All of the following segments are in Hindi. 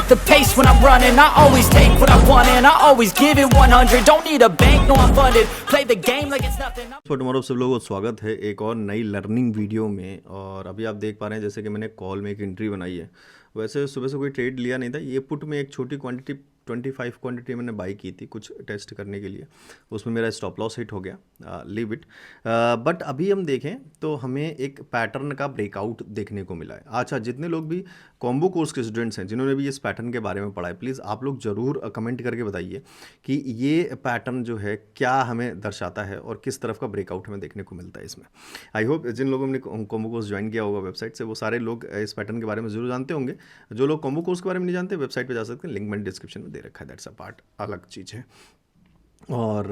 up the pace when I'm running. I always take what I want and I always give it 100. Don't need a bank, no I'm funded. Play the game like it's nothing. For tomorrow सब लोगों को स्वागत है एक और नई लर्निंग वीडियो में। और अभी आप देख पा रहे हैं जैसे कि मैंने कॉल में एक एंट्री बनाई है। वैसे सुबह से कोई ट्रेड लिया नहीं था, ये पुट में एक छोटी क्वांटिटी 25 क्वांटिटी मैंने बाई की थी कुछ टेस्ट करने के लिए, उसमें मेरा स्टॉप लॉस हिट हो गया, लीव इट। बट अभी हम देखें तो हमें एक पैटर्न का ब्रेकआउट देखने को मिला है। अच्छा, जितने लोग भी कॉम्बो कोर्स के स्टूडेंट्स हैं जिन्होंने भी इस पैटर्न के बारे में पढ़ा है, प्लीज़ आप लोग ज़रूर कमेंट करके बताइए कि ये पैटर्न जो है क्या हमें दर्शाता है और किस तरफ का ब्रेकआउट हमें देखने को मिलता है इसमें। आई होप जिन लोगों ने कॉम्बो कोर्स ज्वाइन किया होगा वेबसाइट से वो सारे लोग इस पैटर्न के बारे में ज़रूर जानते होंगे। जो लोग कॉम्बो कोर्स के बारे में नहीं जानते वेबसाइट पे जा सकते हैं, लिंक मैंने डिस्क्रिप्शन में दे रखा है, दैट्स अ पार्ट, अलग चीज़ है। और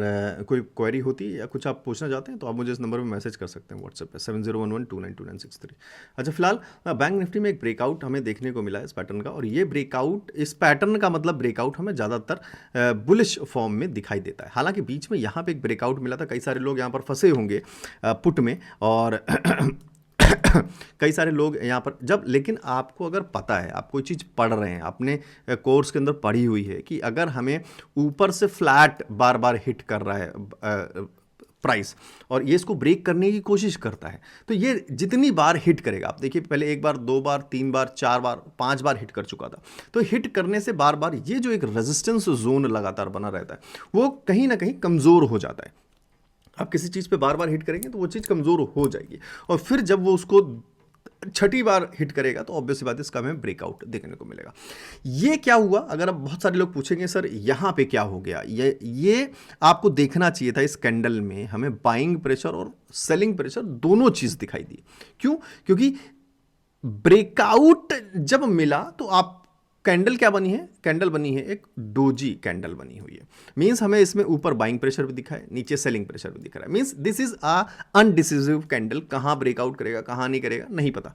कोई क्वेरी होती है या कुछ आप पूछना चाहते हैं तो आप मुझे इस नंबर पे मैसेज कर सकते हैं व्हाट्सएप पे 7011292963। अच्छा, फिलहाल बैंक निफ्टी में एक ब्रेकआउट हमें देखने को मिला है इस पैटर्न का, और ये ब्रेकआउट, इस पैटर्न का मतलब ब्रेकआउट हमें ज़्यादातर बुलिश फॉर्म में दिखाई देता है। हालांकि बीच में यहाँ पे एक ब्रेकआउट मिला था, कई सारे लोग यहाँ पर फंसे होंगे पुट में, और कई सारे लोग यहाँ पर जब, लेकिन आपको अगर पता है, आप कोई चीज़ पढ़ रहे हैं, आपने कोर्स के अंदर पढ़ी हुई है कि अगर हमें ऊपर से फ्लैट बार बार हिट कर रहा है प्राइस और ये इसको ब्रेक करने की कोशिश करता है, तो ये जितनी बार हिट करेगा, आप देखिए पहले एक बार, दो बार, तीन बार, चार बार, पांच बार हिट कर चुका था, तो हिट करने से बार बार ये जो एक रेजिस्टेंस जोन लगातार बना रहता है वो कहीं ना कहीं कमज़ोर हो जाता है। आप किसी चीज़ पे बार बार हिट करेंगे तो वो चीज़ कमज़ोर हो जाएगी, और फिर जब वो उसको छठी बार हिट करेगा तो ऑब्वियस बात है इसका हमें ब्रेकआउट देखने को मिलेगा। ये क्या हुआ, अगर अब बहुत सारे लोग पूछेंगे सर यहाँ पे क्या हो गया, ये आपको देखना चाहिए था। इस कैंडल में हमें बाइंग प्रेशर और सेलिंग प्रेशर दोनों चीज़ दिखाई दी। क्यों? क्योंकि ब्रेकआउट जब मिला तो आप, कैंडल क्या बनी है, कैंडल बनी है एक डोजी कैंडल बनी हुई है, मींस हमें इसमें ऊपर बाइंग प्रेशर भी दिखा है, नीचे सेलिंग प्रेशर भी दिख रहा है, means this is a undecisive candle. कहां ब्रेकआउट करेगा कहां नहीं करेगा नहीं पता।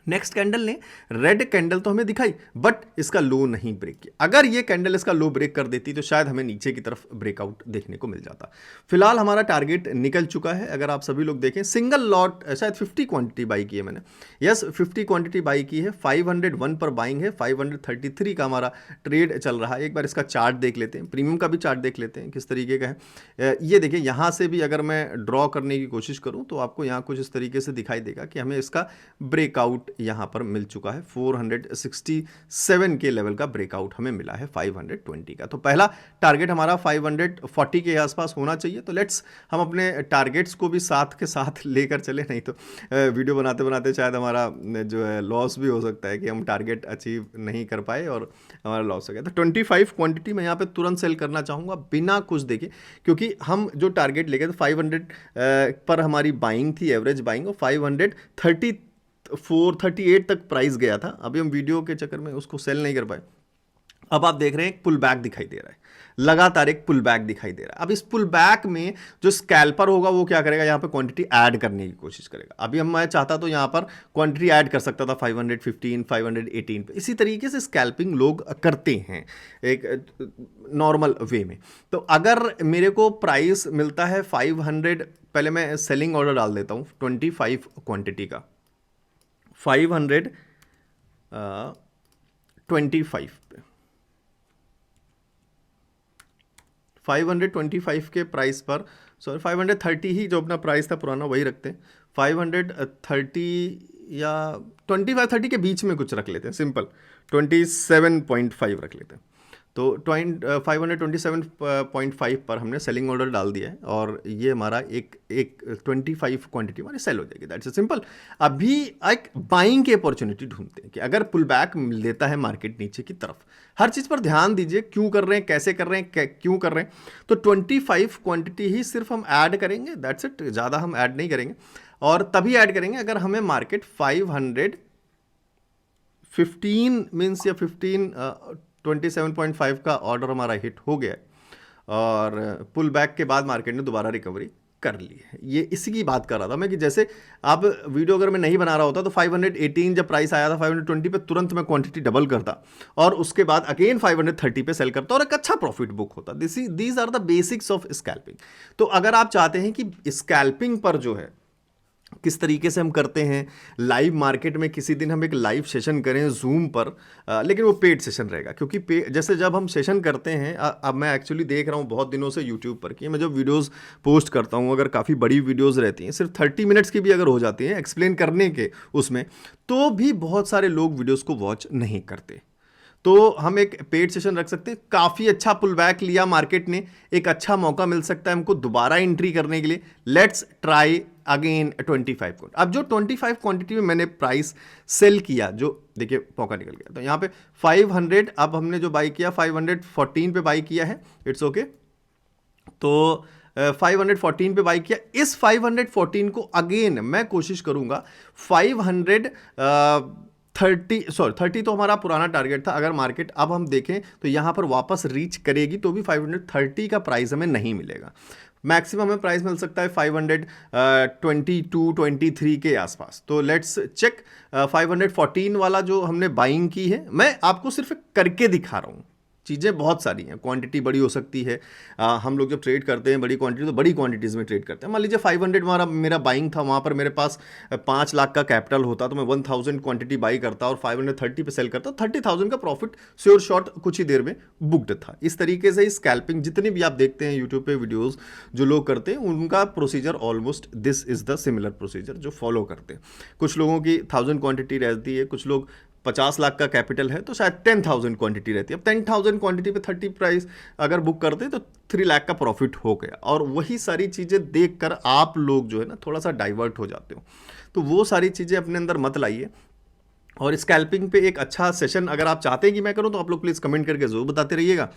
नेक्स्ट कैंडल ने रेड कैंडल तो हमें दिखाई बट इसका लो नहीं ब्रेक किया। अगर ये कैंडल इसका लो ब्रेक कर देती तो शायद हमें नीचे की तरफ ब्रेकआउट देखने को मिल जाता। फिलहाल हमारा टारगेट निकल चुका है। अगर आप सभी लोग देखें, सिंगल लॉट शायद 50 क्वांटिटी बाई की है मैंने, यस 50 क्वांटिटी बाई की है, 501 पर बाइंग है, 533 का हमारा ट्रेड चल रहा है। एक बार इसका चार्ट देख लेते हैं, प्रीमियम का भी चार्ट देख लेते हैं किस तरीके का है। ये देखिए, यहाँ से भी अगर मैं ड्रॉ करने की कोशिश करूँ तो आपको यहाँ कुछ इस तरीके से दिखाई देगा कि हमें इसका ब्रेकआउट यहां पर मिल चुका है। 467 के लेवल का ब्रेकआउट हमें मिला है 520 का। तो पहला टारगेट हमारा 540 के आसपास होना चाहिए। तो लेट्स हम अपने टारगेट्स को भी साथ के साथ लेकर चले, नहीं तो वीडियो बनाते बनाते शायद हमारा जो है लॉस भी हो सकता है कि हम टारगेट अचीव नहीं कर पाए और हमारा लॉस हो गया। तो 25 क्वांटिटी मैं यहाँ पे तुरंत सेल करना चाहूँगा बिना कुछ देखे, क्योंकि हम जो टारगेट लेके तो 500 पर हमारी बाइंग थी, एवरेज बाइंग, और 538 तक प्राइस गया था। अभी हम वीडियो के चक्कर में उसको सेल नहीं कर पाए। अब आप देख रहे हैं एक पुल बैक दिखाई दे रहा है, लगातार एक पुल बैक दिखाई दे रहा है। अब इस पुल बैक में जो स्कैल्पर होगा वो क्या करेगा, यहाँ पे क्वांटिटी ऐड करने की कोशिश करेगा। अभी मैं चाहता तो यहाँ पर क्वांटिटी ऐड कर सकता था 515, 518 पे। इसी तरीके से स्कैल्पिंग लोग करते हैं एक नॉर्मल वे में। तो अगर मेरे को प्राइस मिलता है 500, पहले मैं सेलिंग ऑर्डर डाल देता हूँ 25 क्वांटिटी का, 525 पे, 525 के प्राइस पर, सॉरी 530 ही जो अपना प्राइस था पुराना वही रखते हैं, 530 या 25-30 के बीच में कुछ रख लेते हैं, सिंपल 27.5 रख लेते हैं। तो 527.5 पर हमने सेलिंग ऑर्डर डाल दिया है और ये हमारा एक 25 क्वांटिटी हमारी सेल हो जाएगी, दैट्स सिंपल। अभी एक बाइंग की अपॉर्चुनिटी ढूंढते हैं कि अगर पुल बैक मिल देता है मार्केट नीचे की तरफ, हर चीज़ पर ध्यान दीजिए, क्यों कर रहे हैं, कैसे कर रहे हैं, क्यों कर रहे हैं। तो 25 क्वांटिटी ही सिर्फ हम ऐड करेंगे, दैट्स इट, ज़्यादा हम ऐड नहीं करेंगे। और तभी ऐड करेंगे अगर हमें मार्केट 515 मीन्स या 27.5 का ऑर्डर हमारा हिट हो गया है और पुल बैक के बाद मार्केट ने दोबारा रिकवरी कर ली है। ये इसी की बात कर रहा था मैं कि जैसे आप वीडियो अगर मैं नहीं बना रहा होता तो 518 जब प्राइस आया था 520 पे तुरंत मैं क्वांटिटी डबल करता और उसके बाद अगेन 530 पे सेल करता और एक अच्छा प्रॉफिट बुक होता। These are the basics of scalping. तो अगर आप चाहते हैं कि स्कैल्पिंग पर जो है किस तरीके से हम करते हैं। लाइव मार्केट में किसी दिन हम एक लाइव सेशन करें जूम पर, लेकिन वो पेड सेशन रहेगा, क्योंकि जैसे जब हम सेशन करते हैं, अब मैं एक्चुअली देख रहा हूँ बहुत दिनों से यूट्यूब पर कि मैं जब वीडियोस पोस्ट करता हूँ, अगर काफ़ी बड़ी वीडियोस रहती हैं, सिर्फ 30 मिनट्स की भी अगर हो जाती हैं एक्सप्लेन करने के उसमें, तो भी बहुत सारे लोग वीडियोज़ को वॉच नहीं करते। तो हम एक पेड सेशन रख सकते हैं। काफ़ी अच्छा पुल बैक लिया मार्केट ने, एक अच्छा मौका मिल सकता है हमको दोबारा एंट्री करने के लिए। लेट्स ट्राई अगेन 25 को। अब जो 25 क्वांटिटी में मैंने प्राइस सेल किया, जो देखिए मौका निकल गया, तो यहाँ पे 500, अब हमने जो बाई किया 514 पे बाई किया है, इट्स ओके। तो 514 पे बाई किया। इस 514 को अगेन मैं कोशिश करूंगा 530 तो हमारा पुराना टारगेट था। अगर मार्केट अब हम देखें तो यहां पर वापस रीच करेगी तो भी 530 का प्राइस हमें नहीं मिलेगा। मैक्सिमम हमें प्राइस मिल सकता है 522-23 के आसपास। तो लेट्स चेक 514 वाला जो हमने बाइंग की है, मैं आपको सिर्फ करके दिखा रहा हूं। चीज़ें बहुत सारी हैं, क्वांटिटी बड़ी हो सकती है। हम लोग जब ट्रेड करते हैं बड़ी क्वांटिटी, तो बड़ी क्वांटिटीज़ में ट्रेड करते हैं। मान लीजिए 500 मेरा बाइंग था, वहाँ पर मेरे पास 5 लाख का कैपिटल होता, तो मैं 1000 क्वांटिटी बाई करता और 530 पे सेल करता, 30,000 का प्रॉफिट श्योर शॉट कुछ ही देर में बुक्ड था। इस तरीके से स्कैल्पिंग जितनी भी आप देखते हैं यूट्यूब पे वीडियोज़ जो लोग करते हैं, उनका procedure almost this is the similar procedure जो फॉलो करते हैं। कुछ लोगों की 1000 क्वांटिटी रहती है, कुछ लोग 50 लाख का कैपिटल है तो शायद 10,000 क्वांटिटी रहती है। अब 10,000 क्वांटिटी पे 30 प्राइस अगर बुक करते हैं तो 3 लाख का प्रॉफिट हो गया। और वही सारी चीज़ें देखकर आप लोग जो है ना थोड़ा सा डाइवर्ट हो जाते हो, तो वो सारी चीज़ें अपने अंदर मत लाइए। और स्कैल्पिंग पे एक अच्छा सेशन अगर आप चाहते हैं कि मैं करूं, तो आप लोग प्लीज़ कमेंट करके ज़रूर बताते रहिएगा।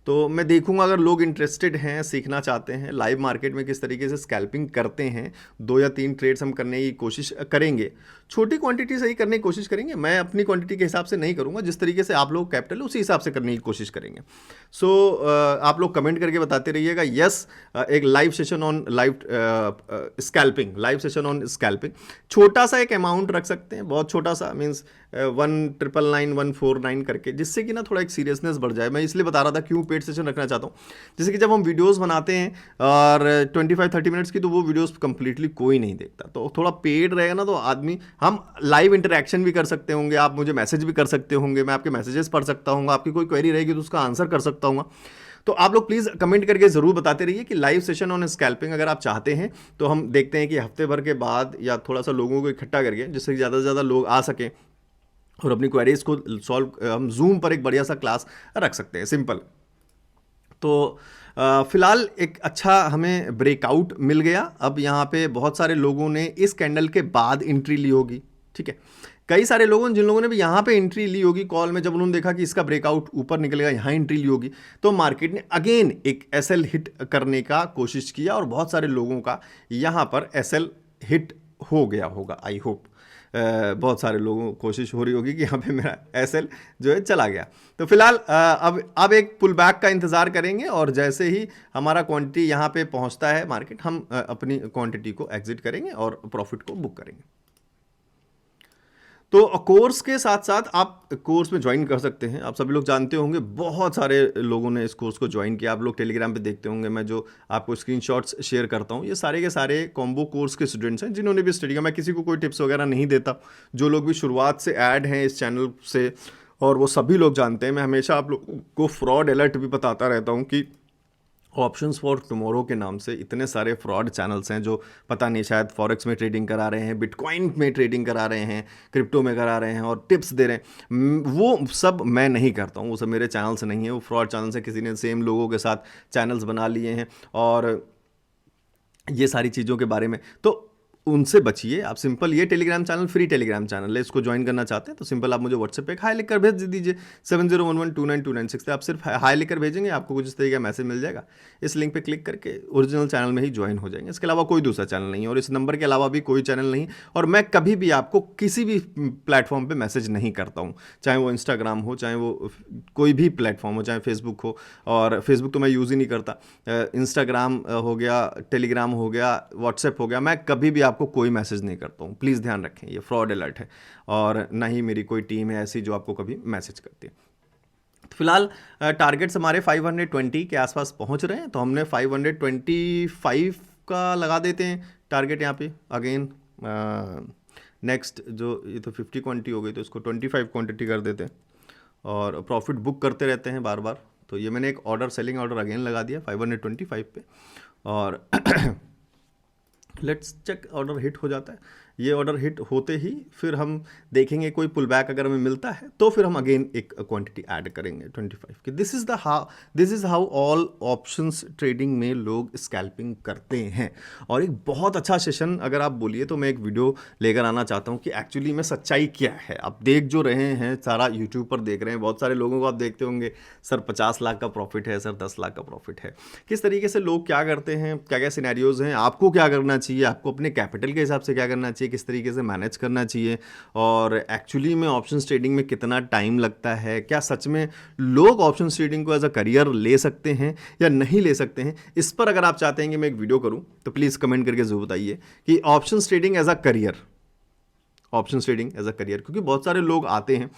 तो मैं देखूंगा अगर लोग इंटरेस्टेड हैं, सीखना चाहते हैं लाइव मार्केट में किस तरीके से स्कैल्पिंग करते हैं। 2 या 3 ट्रेड्स हम करने की कोशिश करेंगे, छोटी क्वांटिटी से ही करने की कोशिश करेंगे। मैं अपनी क्वांटिटी के हिसाब से नहीं करूंगा, जिस तरीके से आप लोग कैपिटल है उसी हिसाब से करने की कोशिश करेंगे। सो आप लोग कमेंट करके बताते रहिएगा। यस, एक live session on live scalping, live session on scalping. छोटा सा एक अमाउंट रख सकते हैं, बहुत छोटा सा, मीन्स 1,999,149 करके, जिससे कि ना थोड़ा एक सीरियसनेस बढ़ जाए। मैं इसलिए बता रहा था क्यों पेड सेशन रखना चाहता हूँ। जैसे कि जब हम वीडियोस बनाते हैं और 25-30 मिनट्स की, तो वो वीडियोस कंप्लीटली कोई नहीं देखता। तो थोड़ा पेड रहेगा ना, तो आदमी, हम लाइव इंटरेक्शन भी कर सकते होंगे, आप मुझे मैसेज भी कर सकते होंगे, मैं आपके मैसेजेस पढ़ सकता हूँ, आपकी कोई क्वेरी रहेगी तो उसका आंसर कर सकता हूँ। तो आप लोग प्लीज़ कमेंट करके ज़रूर बताते रहिए कि लाइव सेशन ऑन स्कैल्पिंग अगर आप चाहते हैं, तो हम देखते हैं कि हफ्ते भर के बाद या थोड़ा सा लोगों को इकट्ठा करके, जिससे ज़्यादा से ज़्यादा लोग आ सकें और अपनी क्वेरीज को सॉल्व, हम जूम पर एक बढ़िया सा क्लास रख सकते हैं, सिंपल। तो फिलहाल एक अच्छा हमें ब्रेकआउट मिल गया। अब यहाँ पे बहुत सारे लोगों ने इस कैंडल के बाद एंट्री ली होगी, ठीक है। कई सारे लोगों ने, जिन लोगों ने भी यहाँ पे एंट्री ली होगी कॉल में, जब उन्होंने देखा कि इसका ब्रेकआउट ऊपर निकलेगा, यहाँ एंट्री ली होगी, तो मार्केट ने अगेन एक एसएल हिट करने का कोशिश किया और बहुत सारे लोगों का यहाँ पर एसएल हिट हो गया होगा। आई होप बहुत सारे लोगों को कोशिश हो रही होगी कि यहाँ पे मेरा एसएल जो है चला गया। तो फिलहाल अब एक पुल बैक का इंतज़ार करेंगे, और जैसे ही हमारा क्वांटिटी यहाँ पे पहुँचता है मार्केट, हम अपनी क्वांटिटी को एग्जिट करेंगे और प्रॉफिट को बुक करेंगे। तो कोर्स के साथ साथ आप कोर्स में ज्वाइन कर सकते हैं। आप सभी लोग जानते होंगे, बहुत सारे लोगों ने इस कोर्स को ज्वाइन किया। आप लोग टेलीग्राम पे देखते होंगे, मैं जो आपको स्क्रीनशॉट्स शेयर करता हूँ, ये सारे के सारे कॉम्बो कोर्स के स्टूडेंट्स हैं जिन्होंने भी स्टडी किया। मैं किसी को कोई टिप्स वगैरह नहीं देता, जो लोग भी शुरुआत से ऐड हैं इस चैनल से, और वो सभी लोग जानते हैं, मैं हमेशा आप लोग को फ्रॉड अलर्ट भी बताता रहता हूँ कि ऑप्शंस फॉर टुमारो के नाम से इतने सारे फ्रॉड चैनल्स हैं जो पता नहीं, शायद फॉरेक्स में ट्रेडिंग करा रहे हैं, बिटकॉइन में ट्रेडिंग करा रहे हैं, क्रिप्टो में करा रहे हैं और टिप्स दे रहे हैं। वो सब मैं नहीं करता हूँ, वो सब मेरे चैनल से नहीं है, वो फ्रॉड चैनल से किसी ने सेम लोगों के साथ चैनल्स बना लिए हैं और ये सारी चीज़ों के बारे में, तो उनसे बचिए। आप सिंपल, ये Telegram channel free Telegram channel है, इसको ज्वाइन करना चाहते हैं तो सिंपल आप मुझे व्हाट्सएप पे हाई लिखकर भेज दीजिए 7011292996 पे। आप सिर्फ हाई लिखकर भेजेंगे, आपको कुछ इस तरीके का मैसेज मिल जाएगा। इस लिंक पे क्लिक करके ओरिजिनल चैनल में ही ज्वाइन हो जाएंगे। इसके अलावा कोई दूसरा चैनल नहीं है, और इस नंबर के अलावा भी कोई चैनल नहीं। और मैं कभी भी आपको किसी भी प्लेटफॉर्म पर मैसेज नहीं करता हूँ, चाहे वो इंस्टाग्राम हो, चाहे वो कोई भी प्लेटफॉर्म हो, चाहे फेसबुक हो। और फेसबुक तो मैं यूज़ ही नहीं करता, इंस्टाग्राम हो गया, टेलीग्राम हो गया, व्हाट्सएप हो गया, मैं कभी भी आपको कोई मैसेज नहीं करता हूँ। प्लीज़ ध्यान रखें, ये फ्रॉड अलर्ट है, और ना ही मेरी कोई टीम है ऐसी जो आपको कभी मैसेज करती है। तो फिलहाल टारगेट्स हमारे 520 के आसपास पहुँच रहे हैं, तो हमने 525 का लगा देते हैं टारगेट यहाँ पे। अगेन नेक्स्ट जो ये तो 50 क्वांटिटी हो गई, तो इसको 25 क्वांटिटी कर देते हैं और प्रॉफिट बुक करते रहते हैं बार बार। तो ये मैंने एक ऑर्डर, सेलिंग ऑर्डर अगेन लगा दिया 525 पे, और लेट्स चेक ऑर्डर हिट हो जाता है। ये ऑर्डर हिट होते ही फिर हम देखेंगे कोई पुल बैक अगर हमें मिलता है तो फिर हम अगेन एक क्वांटिटी ऐड करेंगे 25 की। This is how all options trading में लोग स्कैल्पिंग करते हैं। और एक बहुत अच्छा सेशन अगर आप बोलिए तो मैं एक वीडियो लेकर आना चाहता हूँ कि एक्चुअली में सच्चाई क्या है। आप देख जो रहे हैं, सारा यूट्यूब पर देख रहे हैं, बहुत सारे लोगों को आप देखते होंगे सर 50 लाख का प्रॉफिट है, सर 10 लाख का प्रॉफिट है। किस तरीके से लोग क्या करते हैं, क्या क्या सिनेरियोज हैं, आपको क्या करना चाहिए, आपको अपने कैपिटल के हिसाब से क्या करना चाहिए, किस तरीके से मैनेज करना चाहिए, और एक्चुअली में ऑप्शंस ट्रेडिंग में कितना टाइम लगता है, क्या सच में लोग ऑप्शंस ट्रेडिंग को एज अ करियर ले सकते हैं या नहीं ले सकते हैं। इस पर अगर आप चाहते हैं कि मैं एक वीडियो करूं तो प्लीज़ कमेंट करके जरूर बताइए कि options trading as a career, options trading as a career. क्योंकि बहुत सारे लोग आते हैं,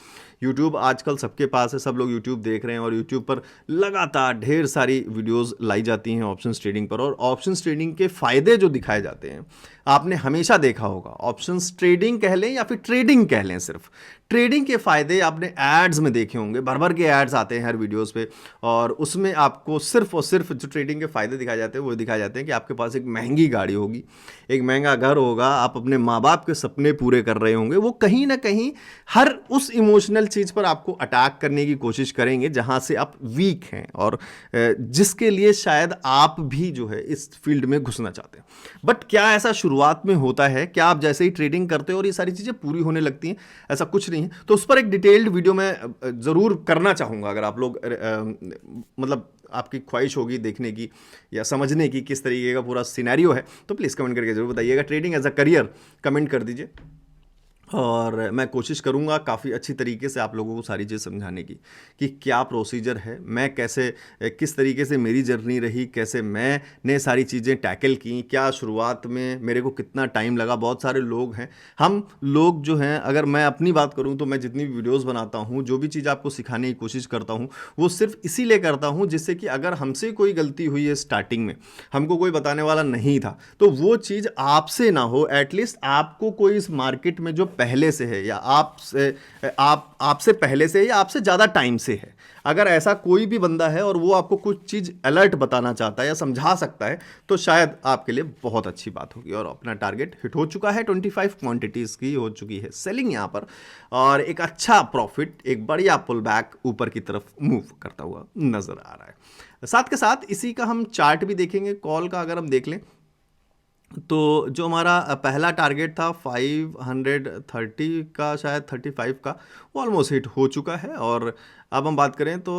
यूट्यूब आजकल सबके पास है, सब लोग यूट्यूब देख रहे हैं और यूट्यूब पर लगातार ढेर सारी वीडियोस लाई जाती हैं ऑप्शंस ट्रेडिंग पर, और ऑप्शंस ट्रेडिंग के फ़ायदे जो दिखाए जाते हैं आपने हमेशा देखा होगा। ऑप्शंस ट्रेडिंग कह लें या फिर ट्रेडिंग कह लें, सिर्फ ट्रेडिंग के फ़ायदे आपने एड्स में देखे होंगे, भर भर के एड्स आते हैं हर वीडियोज़ पे, और उसमें आपको सिर्फ और सिर्फ जो ट्रेडिंग के फ़ायदे दिखाए जाते हैं वो दिखाए जाते हैं कि आपके पास एक महंगी गाड़ी होगी, एक महंगा घर होगा, आप अपने माँ बाप के सपने पूरे कर रहे होंगे। वो कहीं ना कहीं हर उस इमोशनल चीज़ पर आपको अटैक करने की कोशिश करेंगे जहाँ से आप वीक हैं और जिसके लिए शायद आप भी जो है इस फील्ड में घुसना चाहते हैं। बट क्या ऐसा शुरुआत में होता है? क्या आप जैसे ही ट्रेडिंग करते हो और ये सारी चीज़ें पूरी होने लगती हैं? ऐसा कुछ नहीं है। तो उस पर एक डिटेल्ड वीडियो मैं ज़रूर करना चाहूँगा। अगर आप लोग मतलब आपकी ख्वाहिश होगी देखने की या समझने की किस तरीके का पूरा सिनेरियो है, तो प्लीज़ कमेंट करके जरूर बताइएगा। Trading as a career comment कर दीजिए और मैं कोशिश करूंगा काफ़ी अच्छी तरीके से आप लोगों को सारी चीज़ समझाने की कि क्या प्रोसीजर है, मैं कैसे, किस तरीके से मेरी जर्नी रही, कैसे मैंने सारी चीज़ें टैकल की, क्या शुरुआत में मेरे को कितना टाइम लगा। बहुत सारे लोग हैं, हम लोग जो हैं, अगर मैं अपनी बात करूं तो मैं जितनी वीडियोस बनाता हूं, जो भी चीज़ आपको सिखाने की कोशिश करता हूं, वो सिर्फ इसीलिए करता हूं जिससे कि अगर हमसे कोई गलती हुई है स्टार्टिंग में, हमको कोई बताने वाला नहीं था, तो वो चीज़ आपसे ना हो। एटलीस्ट आपको कोई इस मार्केट में जो पहले से है या आपसे पहले से है या आपसे ज़्यादा टाइम से है, अगर ऐसा कोई भी बंदा है और वो आपको कुछ चीज़ अलर्ट बताना चाहता है या समझा सकता है, तो शायद आपके लिए बहुत अच्छी बात होगी। और अपना टारगेट हिट हो चुका है, 25 क्वांटिटीज़ की हो चुकी है सेलिंग यहाँ पर, और एक अच्छा प्रॉफिट, एक बढ़िया पुल बैक ऊपर की तरफ मूव करता हुआ नज़र आ रहा है। साथ के साथ इसी का हम चार्ट भी देखेंगे। कॉल का अगर हम देख लें तो जो हमारा पहला टारगेट था 530 का, शायद 35 का, वो ऑलमोस्ट हिट हो चुका है। और अब हम बात करें तो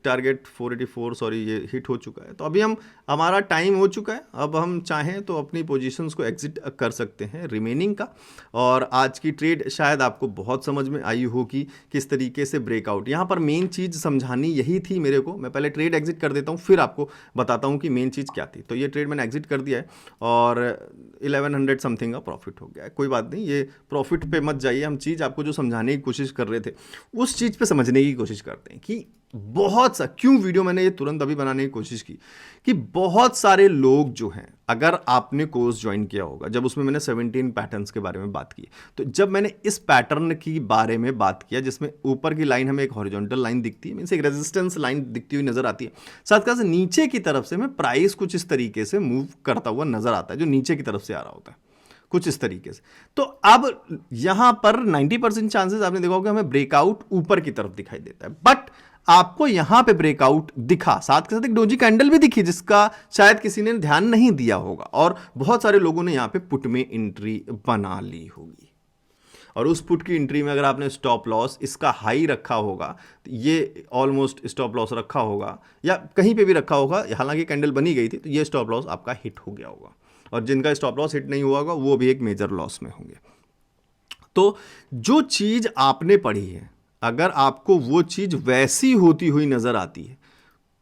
टारगेट 484, सॉरी, ये हिट हो चुका है। तो अभी हमारा टाइम हो चुका है। अब हम चाहें तो अपनी पोजीशंस को एग्जिट कर सकते हैं रिमेनिंग का। और आज की ट्रेड शायद आपको बहुत समझ में आई होगी किस तरीके से ब्रेकआउट। यहाँ पर मेन चीज़ समझानी यही थी मेरे को। मैं पहले ट्रेड एग्जिट कर देता हूँ, फिर आपको बताता हूँ कि मेन चीज़ क्या थी। तो ये ट्रेड मैंने एग्जिट कर दिया है और 1100 समथिंग का प्रॉफिट हो गया है। कोई बात नहीं, ये प्रॉफिट पे मत जाइए। हम चीज़ आपको जो समझाने की कोशिश कर रहे थे उस चीज़ पे समझने की कोशिश करते हैं कि बहुत सा, क्यों वीडियो मैंने ये तुरंत अभी बनाने की कोशिश की कि बहुत सारे लोग जो हैं, अगर आपने कोर्स ज्वाइन किया होगा, जब उसमें मैंने 17 पैटर्न्स के बारे में बात की, तो जब मैंने इस पैटर्न की बारे में बात किया जिसमें ऊपर की लाइन हमें एक हॉरिजॉन्टल लाइन दिखती है, मीन्स एक रेजिस्टेंस लाइन दिखती हुई नजर आती है, साथ साथ नीचे की तरफ से हमें प्राइस कुछ इस तरीके से मूव करता हुआ नजर आता है, जो नीचे की तरफ से आ रहा होता है कुछ इस तरीके से। तो अब यहां पर 90% चांसेस आपने देखा होगा हमें ब्रेकआउट ऊपर की तरफ दिखाई देता है, बट आपको यहां पे ब्रेकआउट दिखा, साथ के साथ एक डोजी कैंडल भी दिखी जिसका शायद किसी ने ध्यान नहीं दिया होगा, और बहुत सारे लोगों ने यहां पे पुट में एंट्री बना ली होगी। और उस पुट की एंट्री में अगर आपने स्टॉप लॉस इसका हाई रखा होगा, ये ऑलमोस्ट स्टॉप लॉस रखा होगा या कहीं पे भी रखा होगा, हालांकि कैंडल बनी गई थी, तो ये स्टॉप लॉस आपका हिट हो गया होगा। और जिनका स्टॉप लॉस हिट नहीं हुआ होगा वो भी एक मेजर लॉस में होंगे। तो जो चीज़ आपने पढ़ी है, अगर आपको वो चीज़ वैसी होती हुई नज़र आती है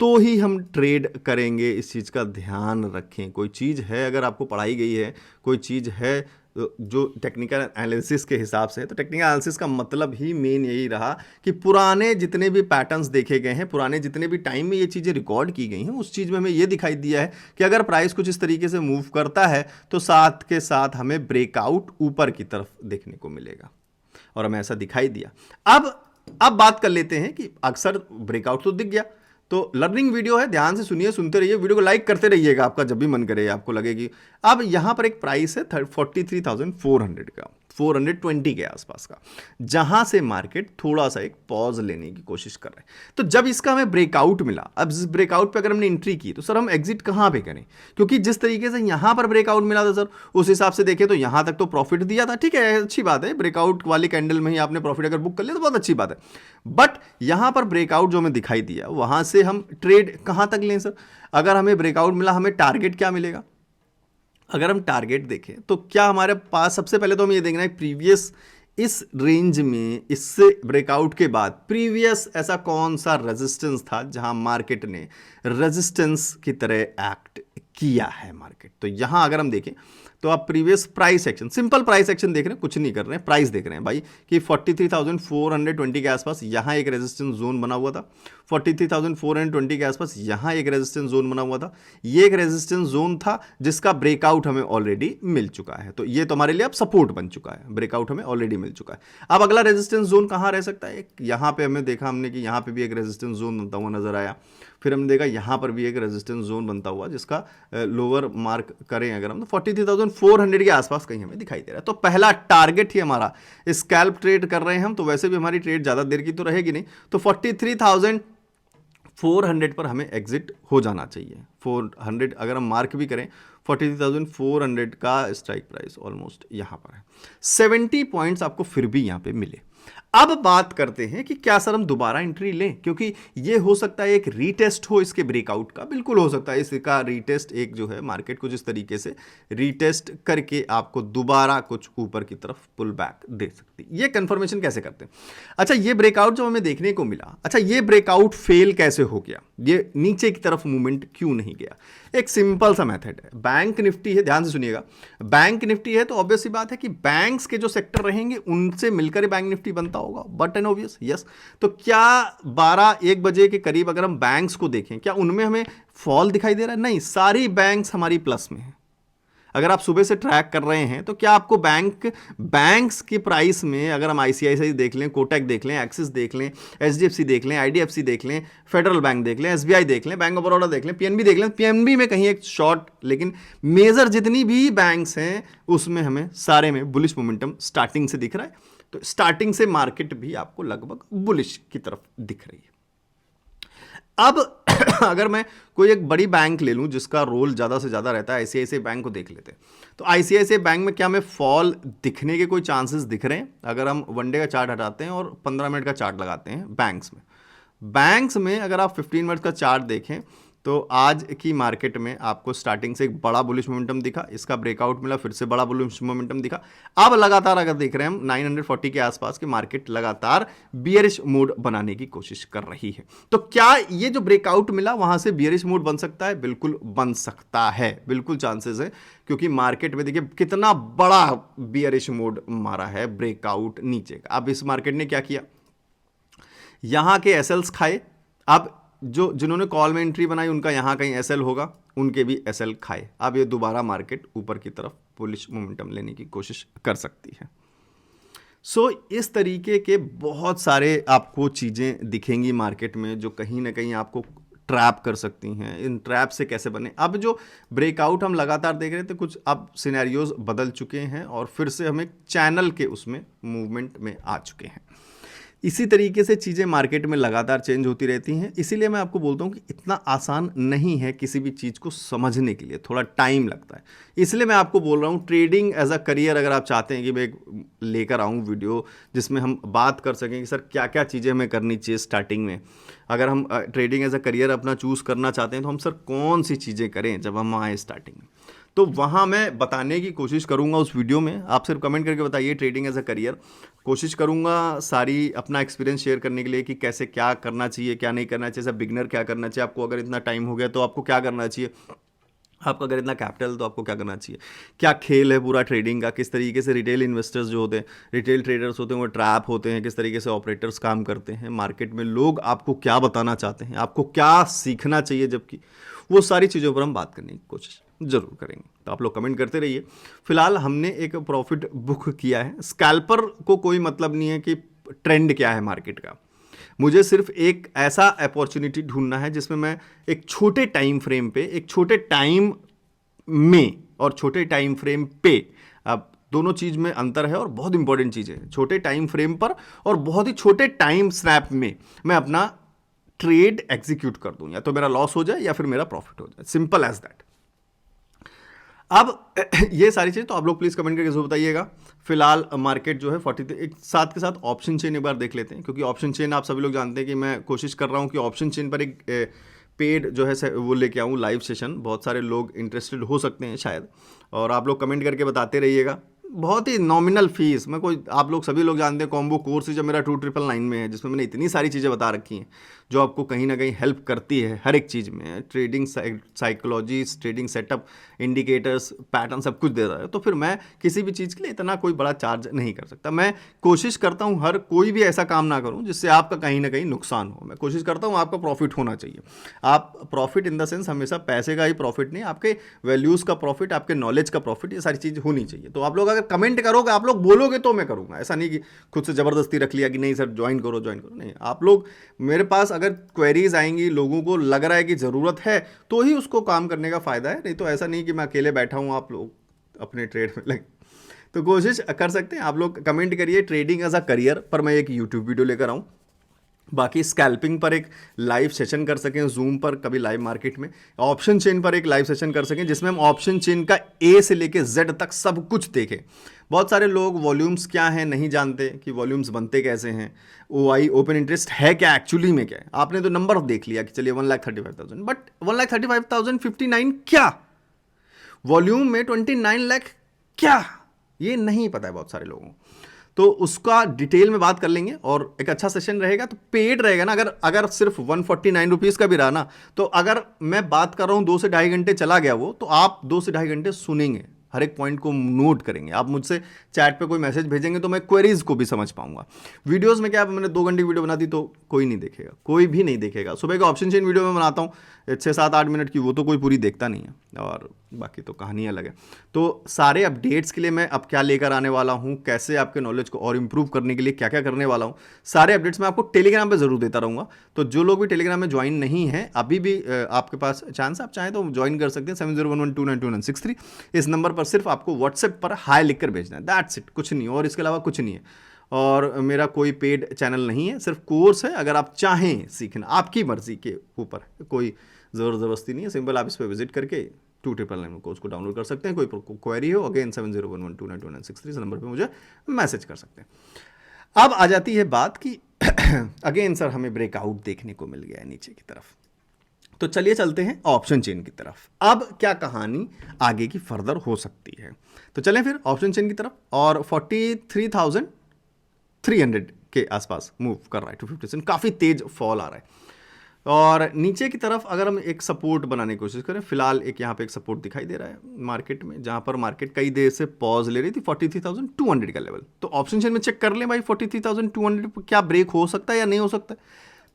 तो ही हम ट्रेड करेंगे। इस चीज़ का ध्यान रखें। कोई चीज़ है, अगर आपको पढ़ाई गई है, कोई चीज़ है जो टेक्निकल एनालिसिस के हिसाब से, तो टेक्निकल एनालिसिस का मतलब ही मेन यही रहा कि पुराने जितने भी पैटर्न्स देखे गए हैं, पुराने जितने भी टाइम में ये चीज़ें रिकॉर्ड की गई हैं, उस चीज़ में हमें ये दिखाई दिया है कि अगर प्राइस कुछ इस तरीके से मूव करता है तो साथ के साथ हमें ब्रेकआउट ऊपर की तरफ देखने को मिलेगा, और हमें ऐसा दिखाई दिया। अब बात कर लेते हैं कि अक्सर ब्रेकआउट तो दिख गया, तो लर्निंग वीडियो है, ध्यान से सुनिए, सुनते रहिए, वीडियो को लाइक करते रहिएगा, आपका जब भी मन करे आपको लगेगी। अब यहां पर एक प्राइस है 43,400 का, 420 के आसपास का, जहां से मार्केट थोड़ा सा एक पॉज लेने की कोशिश कर रहे हैं। तो जब इसका हमें ब्रेकआउट मिला, अब इस ब्रेकआउट पे अगर हमने एंट्री की तो सर हम एग्जिट कहां पे करें, क्योंकि जिस तरीके से यहां पर ब्रेकआउट मिला था सर, उस हिसाब से देखें तो यहां तक तो प्रॉफिट दिया था, ठीक है, अच्छी बात है, ब्रेकआउट वाली कैंडल में ही आपने प्रॉफिट अगर बुक कर लिया तो बहुत अच्छी बात है। बट यहां पर ब्रेकआउट जो हमें दिखाई दिया, वहां से हम ट्रेड कहां तक लें सर? अगर हमें ब्रेकआउट मिला, हमें टारगेट क्या मिलेगा? अगर हम टारगेट देखें तो क्या हमारे पास, सबसे पहले तो हमें ये देखना है प्रीवियस इस रेंज में, इससे ब्रेकआउट के बाद प्रीवियस ऐसा कौन सा रेजिस्टेंस था जहां मार्केट ने रेजिस्टेंस की तरह एक्ट किया है मार्केट। तो यहां अगर हम देखें तो आप previous price action, simple price action देख रहे हैं, कुछ नहीं कर रहे हैं, प्राइस देख रहे हैं भाई कि 43,420 के आसपास यहां एक रेजिस्टेंस जोन बना हुआ था, 43,420 के आसपास यहां एक रेजिस्टेंस जोन बना हुआ था, ये एक रेजिस्टेंस जोन था जिसका ब्रेकआउट हमें ऑलरेडी मिल चुका है, तो ये तो हमारे लिए अब सपोर्ट बन चुका है, ब्रेकआउट हमें ऑलरेडी मिल चुका है। अब अगला रेजिस्टेंस जोन कहां रह सकता है? यहां पे हमें देखा हमने कि यहां पे भी एक रेजिस्टेंस जोन बनता हुआ नजर आया, फिर हमने देखा यहां पर भी एक रेजिस्टेंस जोन बनता हुआ जिसका लोअर मार्क करें अगर हम, तो 43,400 के आसपास कहीं हमें दिखाई दे रहा है। तो पहला टारगेट ही हमारा, स्कैल्प ट्रेड कर रहे हैं हम, तो वैसे भी हमारी ट्रेड ज्यादा देर की तो रहेगी नहीं, तो 43,400 पर हमें एग्जिट हो जाना चाहिए। 400 अगर हम मार्क भी करें, 43,400 का स्ट्राइक प्राइस ऑलमोस्ट यहां पर है, 70 पॉइंट्स आपको फिर भी यहां पे मिले। अब बात करते हैं कि क्या सर हम दोबारा एंट्री लें, क्योंकि ये हो सकता है एक रीटेस्ट हो इसके ब्रेकआउट का, बिल्कुल हो सकता है इसका रीटेस्ट, एक जो है मार्केट को जिस तरीके से रीटेस्ट करके आपको दोबारा कुछ ऊपर की तरफ पुल बैक दे सकती है। ये कंफर्मेशन कैसे करते हैं? अच्छा, ये ब्रेकआउट जो हमें देखने को मिला, अच्छा ये ब्रेकआउट फेल कैसे हो गया, ये नीचे की तरफ मूवमेंट क्यों नहीं गया? एक सिंपल सा मेथड है, बैंक निफ्टी है, ध्यान से सुनिएगा, बैंक निफ्टी है तो ऑब्वियस सी बात है कि बैंक्स के जो सेक्टर रहेंगे उनसे मिलकर ही बैंक निफ्टी बनता होगा, बट एंड ऑब्वियस यस। तो क्या 12-1 बजे के करीब अगर हम बैंक्स को देखें, क्या उनमें हमें फॉल दिखाई दे रहा है? नहीं, सारी बैंक्स हमारी प्लस में है। अगर आप सुबह से ट्रैक कर रहे हैं तो क्या आपको बैंक्स की प्राइस में, अगर हम आईसीआईसीआई देख लें, कोटक देख लें, एक्सिस देख लें, एचडीएफसी देख लें, आईडीएफसी देख लें, फेडरल बैंक देख लें, एसबीआई देख लें, बैंक ऑफ बड़ौदा देख लें, पीएनबी देख लें, पीएनबी में कहीं एक शॉर्ट, लेकिन मेजर जितनी भी बैंक्स हैं उसमें हमें सारे में बुलिश मोमेंटम स्टार्टिंग से दिख रहा है। तो स्टार्टिंग से मार्केट भी आपको लगभग बुलिश की तरफ दिख रही है। अब अगर मैं कोई एक बड़ी बैंक ले लूं जिसका रोल ज़्यादा से ज़्यादा रहता है, आईसीआईसीआई बैंक को देख लेते हैं, तो आईसीआईसीआई बैंक में क्या हमें फॉल दिखने के कोई चांसेस दिख रहे हैं? अगर हम वनडे का चार्ट हटाते हैं और 15 मिनट का चार्ट लगाते हैं बैंक्स में अगर आप 15 मिनट का चार्ट देखें तो आज की मार्केट में आपको स्टार्टिंग से एक बड़ा बुलिश मोमेंटम दिखा, इसका ब्रेकआउट मिला, फिर से बड़ा बुलिश मोमेंटम दिखा। अब लगातार अगर देख रहे हैं हम 940 के आसपास की मार्केट लगातार बियरिश मोड बनाने की कोशिश कर रही है। तो क्या ये जो ब्रेकआउट मिला वहां से बियरिश मोड बन सकता है? बिल्कुल बन सकता है, बिल्कुल चांसेस है, क्योंकि मार्केट में देखिए कितना बड़ा बियरिश मोड मारा है ब्रेकआउट नीचे का। अब इस मार्केट ने क्या किया, यहां के एसएल्स खाए, अब जो जिन्होंने कॉल में एंट्री बनाई उनका यहां कहीं एसएल होगा, उनके भी एसएल खाए। अब ये दोबारा मार्केट ऊपर की तरफ बुलिश मोमेंटम लेने की कोशिश कर सकती है। सो इस तरीके के बहुत सारे आपको चीज़ें दिखेंगी मार्केट में जो कहीं ना कहीं आपको ट्रैप कर सकती हैं। इन ट्रैप से कैसे बने? अब जो ब्रेकआउट हम लगातार देख रहे थे, कुछ अब सिनेरियोज बदल चुके हैं और फिर से हम एक चैनल के उसमें मूवमेंट में आ चुके हैं। इसी तरीके से चीज़ें मार्केट में लगातार चेंज होती रहती हैं, इसीलिए मैं आपको बोलता हूँ कि इतना आसान नहीं है किसी भी चीज़ को समझने के लिए, थोड़ा टाइम लगता है। इसलिए मैं आपको बोल रहा हूँ ट्रेडिंग एज अ करियर, अगर आप चाहते हैं कि मैं एक लेकर आऊँ वीडियो जिसमें हम बात कर सकें कि सर क्या क्या चीज़ें हमें करनी चाहिए स्टार्टिंग में, अगर हम ट्रेडिंग एज अ करियर अपना चूज़ करना चाहते हैं तो हम सर कौन सी चीज़ें करें जब हम आए स्टार्टिंग में, तो वहाँ मैं बताने की कोशिश करूँगा उस वीडियो में। आप सिर्फ कमेंट करके बताइए ट्रेडिंग एज अ करियर, कोशिश करूँगा सारी अपना एक्सपीरियंस शेयर करने के लिए कि कैसे क्या करना चाहिए, क्या नहीं करना चाहिए, सब बिगनर क्या करना चाहिए, आपको अगर इतना टाइम हो गया तो आपको क्या करना चाहिए, आपका अगर इतना कैपिटल तो आपको क्या करना चाहिए, क्या खेल है पूरा ट्रेडिंग का, किस तरीके से रिटेल इन्वेस्टर्स जो होते हैं, रिटेल ट्रेडर्स होते हैं, वो ट्रैप होते हैं, किस तरीके से ऑपरेटर्स काम करते हैं मार्केट में, लोग आपको क्या बताना चाहते हैं, आपको क्या सीखना चाहिए, जबकि वो सारी चीज़ों पर हम बात करने की कोशिश ज़रूर करेंगे। तो आप लोग कमेंट करते रहिए। फिलहाल हमने एक प्रॉफिट बुक किया है। स्कैल्पर को कोई मतलब नहीं है कि ट्रेंड क्या है मार्केट का, मुझे सिर्फ एक ऐसा अपॉर्चुनिटी ढूंढना है जिसमें मैं एक छोटे टाइम फ्रेम पे, एक छोटे टाइम में और छोटे टाइम फ्रेम पे, अब दोनों चीज़ में अंतर है और बहुत इंपॉर्टेंट चीज़ है। छोटे टाइम फ्रेम पर और बहुत ही छोटे टाइम स्नैप में मैं अपना ट्रेड एग्जीक्यूट कर दूं, या तो मेरा लॉस हो जाए या फिर मेरा प्रॉफिट हो जाए, सिंपल एज दैट। अब ये सारी चीज़ तो आप लोग प्लीज़ कमेंट करके जरूर बताइएगा। फिलहाल मार्केट जो है 40, एक साथ के साथ ऑप्शन चेन एक बार देख लेते हैं, क्योंकि ऑप्शन चेन आप सभी लोग जानते हैं कि मैं कोशिश कर रहा हूं कि ऑप्शन चेन पर एक पेड जो है वो लेके आऊँ लाइव सेशन। बहुत सारे लोग इंटरेस्टेड हो सकते हैं शायद, और आप लोग कमेंट करके बताते रहिएगा। बहुत ही नॉमिनल फीस मैं कोई, आप लोग सभी लोग जानते हैं कॉम्बो कोर्स जब मेरा 2999 में है, जिसमें मैंने इतनी सारी चीज़ें बता रखी हैं जो आपको कहीं ना कहीं हेल्प करती है हर एक चीज़ में, trading psychology, trading setup, indicators, pattern, सब कुछ दे रहा है। तो फिर मैं किसी भी चीज़ के लिए इतना कोई बड़ा चार्ज नहीं कर सकता। मैं कोशिश करता हूँ हर कोई भी ऐसा काम ना करूँ जिससे आपका कहीं ना कहीं नुकसान हो। मैं कोशिश करता हूँ आपका प्रॉफिट होना चाहिए। आप प्रॉफिट इन द सेंस हमेशा पैसे का ही प्रॉफिट नहीं, आपके वैल्यूज़ का प्रॉफिट, आपके नॉलेज का प्रॉफिट, ये सारी चीज़ होनी चाहिए। तो आप लोग अगर कमेंट करोगे, आप लोग बोलोगे तो मैं करूँगा। ऐसा नहीं कि खुद से ज़बरदस्ती रख लिया कि नहीं सर ज्वाइन करो ज्वाइन करो, नहीं। आप लोग मेरे पास अगर क्वेरीज आएंगी, लोगों को लग रहा है कि ज़रूरत है, तो ही उसको काम करने का फ़ायदा है। नहीं तो ऐसा नहीं कि मैं अकेले बैठा हूँ, आप लोग अपने ट्रेड में लगे। तो कोशिश कर सकते हैं आप लोग, कमेंट करिए ट्रेडिंग एज अ करियर पर मैं एक यूट्यूब वीडियो लेकर आऊँ। बाकी स्कैल्पिंग पर एक लाइव सेशन कर सकें जूम पर, कभी लाइव मार्केट में ऑप्शन चेन पर एक लाइव सेशन कर सकें जिसमें हम ऑप्शन चेन का ए से लेके जेड तक सब कुछ देखें। बहुत सारे लोग वॉल्यूम्स क्या हैं नहीं जानते कि वॉल्यूम्स बनते कैसे हैं, ओआई ओपन इंटरेस्ट है क्या, एक्चुअली में क्या है। आपने तो नंबर देख लिया कि चलिए 1,35,000, बट 1,35,059 क्या, वॉल्यूम में 29 लाख क्या, ये नहीं पता है बहुत सारे लोगों को। तो उसका डिटेल में बात कर लेंगे और एक अच्छा सेशन रहेगा। तो पेड रहेगा ना, अगर सिर्फ 149 रुपीज़ का भी रहा ना, तो अगर मैं बात कर रहा हूँ 2 से ढाई घंटे चला गया वो, तो आप 2 से ढाई घंटे सुनेंगे, हर एक पॉइंट को नोट करेंगे। आप मुझसे चैट पे कोई मैसेज भेजेंगे तो मैं क्वेरीज को भी समझ पाऊंगा। वीडियोस में क्या, मैंने 2 घंटे की वीडियो बना दी तो कोई नहीं देखेगा, कोई भी नहीं देखेगा। सुबह का ऑप्शन चेन वीडियो में बनाता हूँ 6-7-8 मिनट की, वो तो कोई पूरी देखता नहीं है, और बाकी तो कहानी अलग है। तो सारे अपडेट्स के लिए मैं अब क्या लेकर आने वाला हूँ, कैसे आपके नॉलेज को और इंप्रूव करने के लिए क्या क्या करने वाला हूँ, सारे अपडेट्स मैं आपको टेलीग्राम पे ज़रूर देता रहूँगा। तो जो लोग भी टेलीग्राम में ज्वाइन नहीं है, अभी भी आपके पास चांस, आप चाहें तो ज्वाइन कर सकते हैं 7011292963। इस नंबर पर सिर्फ आपको व्हाट्सएप पर हाई लिख कर भेजना है, दैट्स इट, कुछ नहीं, और इसके अलावा कुछ नहीं है। और मेरा कोई पेड चैनल नहीं है, सिर्फ कोर्स है। अगर आप चाहें सीखना, आपकी मर्जी के ऊपर, कोई ज़ोर ज़बरदस्ती नहीं है। सिंपल आप इस पर विजिट करके 2999 कोर्स को डाउनलोड कर सकते हैं। कोई क्वेरी हो, अगेन 7011292963 इस नंबर पे मुझे मैसेज कर सकते हैं। अब आ जाती है बात कि अगेन सर हमें ब्रेकआउट देखने को मिल गया है नीचे की तरफ, तो चलिए चलते हैं ऑप्शन चेन की तरफ। अब क्या कहानी आगे की फर्दर हो सकती है, तो चलें फिर ऑप्शन चेन की तरफ। और 43,300 के आसपास मूव कर रहा है, 250, काफ़ी तेज फॉल आ रहा है। और नीचे की तरफ अगर हम एक सपोर्ट बनाने की कोशिश करें, फिलहाल एक यहाँ पे एक सपोर्ट दिखाई दे रहा है मार्केट में, जहाँ पर मार्केट कई देर से पॉज ले रही थी 43,200 का लेवल। तो ऑप्शन चेन में चेक कर लें भाई 43,200 क्या ब्रेक हो सकता है या नहीं हो सकता है।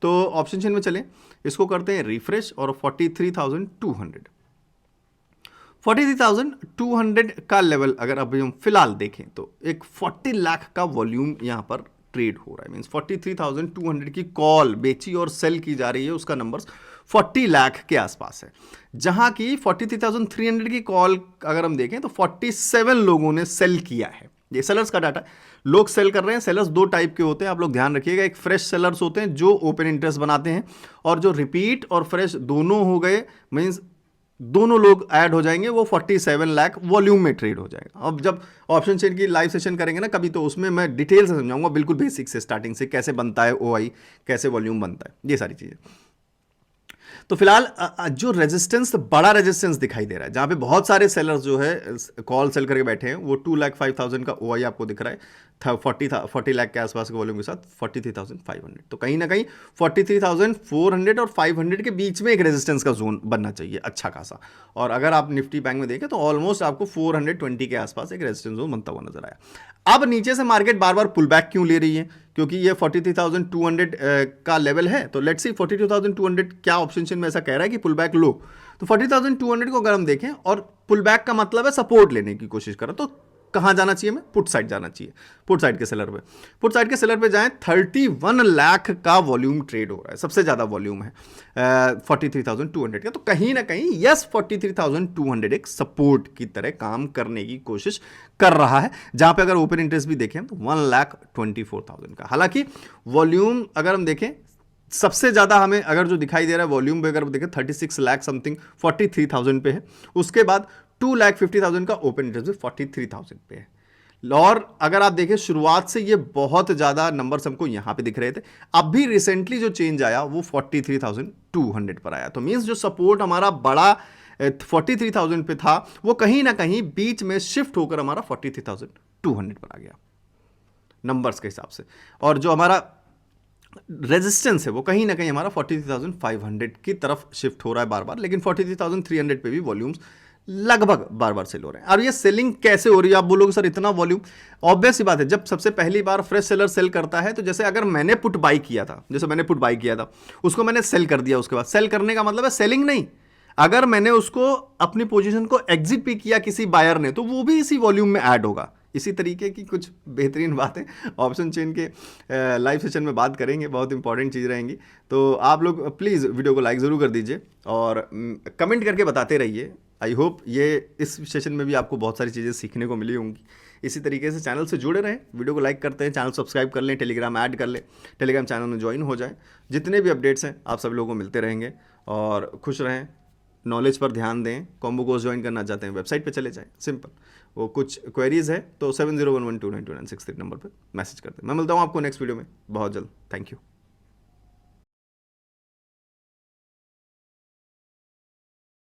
तो ऑप्शन चेन में चलें, इसको करते हैं रिफ्रेश, और 43,200 का लेवल अगर अभी हम फिलहाल देखें तो एक 40 लाख का वॉल्यूम यहाँ पर ट्रेड हो रहा है। मींस 43,200 की कॉल बेची और सेल की जा रही है, उसका नंबर्स 40 लाख के आसपास है। जहां की 43,300 की कॉल अगर हम देखें तो 47 लोगों ने सेल किया है। ये सेलर्स का डाटा है, लोग सेल कर रहे हैं। सेलर्स 2 टाइप के होते हैं, आप लोग ध्यान रखिएगा। एक फ्रेश सेलर्स होते हैं जो ओपन इंटरेस्ट बनाते हैं, और जो रिपीट और फ्रेश दोनों हो गए, मींस दोनों लोग ऐड हो जाएंगे, वो 47 लाख वॉल्यूम में ट्रेड हो जाएगा। अब जब ऑप्शन चेन की लाइव सेशन करेंगे ना कभी, तो उसमें मैं डिटेल से समझाऊंगा, बिल्कुल बेसिक से, स्टार्टिंग से कैसे बनता है ओआई, कैसे वॉल्यूम बनता है, ये सारी चीज़ें। तो फिलहाल जो रेजिस्टेंस, बड़ा रेजिस्टेंस दिखाई दे रहा है, जहां पे बहुत सारे सेलर्स जो है कॉल सेल करके बैठे हैं, वो 2,05,000 का OI आपको दिख रहा है, 40 लाख के आसपास के वॉल्यूम के साथ 43,500। तो कहीं ना कहीं 43,400 और 500 के बीच में एक रेजिस्टेंस का जोन बनना चाहिए अच्छा खासा। और अगर आप निफ्टी बैंक में देखें तो ऑलमोस्ट आपको 420 के आसपास एक रेजिस्टेंस जोन बनता हुआ नजर आया। अब नीचे से मार्केट बार बार पुल बैक क्यों ले रही है? क्योंकि ये 43,200 का लेवल है। तो लेट्स सी 42,200 क्या ऑप्शन चेन में ऐसा कह रहा है कि पुल बैक लो। तो 40,200 को अगर हम देखें और पुल बैक का मतलब है सपोर्ट लेने की कोशिश करें, तो कहां जाना चाहिए? हमें पुट साइड जाना चाहिए, पुट साइड के सेलर पे। पुट साइड के सेलर पे जाएं, 31 लाख का वॉल्यूम ट्रेड हो रहा है, सबसे ज्यादा वॉल्यूम है 43,200 का। तो कहीं ना कहीं यस 43,200 एक सपोर्ट की तरह काम करने की कोशिश कर रहा है, जहां पे अगर ओपन इंटरेस्ट भी देखें तो 1,24,000 का। हालांकि वॉल्यूम अगर हम देखें, सबसे ज्यादा हमें अगर जो दिखाई दे रहा है वॉल्यूम पे अगर देखें 36 लाख समथिंग 43,000 पे है। उसके बाद 2,50,000 का ओपन इंटरेस्ट भी 43,000 पे है। और अगर आप देखें शुरुआत से ये बहुत ज्यादा नंबर्स हमको यहां पे दिख रहे थे, अब भी रिसेंटली जो चेंज आया वो 43,200 पर आया। तो मींस जो सपोर्ट हमारा बड़ा 43,000 पे था, वो कहीं ना कहीं बीच में शिफ्ट होकर हमारा 43,200 पर आ गया नंबर्स के हिसाब से। और जो हमारा रेजिस्टेंस है वो कहीं ना कहीं हमारा 43,500 की तरफ शिफ्ट हो रहा है बार बार, लेकिन 43,300 पे भी वॉल्यूम्स लगभग बार बार सेल हो रहे हैं। और ये सेलिंग कैसे हो रही है? आप बोलोगे सर इतना वॉल्यूम, ऑब्वियस सी बात है, जब सबसे पहली बार फ्रेश सेलर सेल करता है, तो जैसे अगर मैंने पुट बाई किया था, जैसे मैंने पुट बाई किया था, उसको मैंने सेल कर दिया, उसके बाद सेल करने का मतलब है सेलिंग नहीं। अगर मैंने उसको अपनी पोजीशन को एग्जिट भी किया किसी बायर ने, तो वो भी इसी वॉल्यूम में ऐड होगा। इसी तरीके की कुछ बेहतरीन बातें ऑप्शन चेन के लाइव सेशन में बात करेंगे, बहुत इंपॉर्टेंट चीज़ रहेंगी। तो आप लोग प्लीज़ वीडियो को लाइक ज़रूर कर दीजिए और कमेंट करके बताते रहिए। आई होप ये इस सेशन में भी आपको बहुत सारी चीज़ें सीखने को मिली होंगी। इसी तरीके से चैनल से जुड़े रहें, वीडियो को लाइक करते हैं, चैनल सब्सक्राइब कर लें, टेलीग्राम ऐड कर लें, टेलीग्राम चैनल में ज्वाइन हो जाएं। जितने भी अपडेट्स हैं आप सब लोगों को मिलते रहेंगे। और खुश रहें, नॉलेज पर ध्यान दें। कॉम्बो कोर्स ज्वाइन करना चाहते हैं, वेबसाइट पे चले जाएं, सिंपल। वो कुछ क्वेरीज है तो 7011292963 नंबर पर मैसेज करते हैं। मैं मिलता हूँ आपको नेक्स्ट वीडियो में बहुत जल्द। Thank you.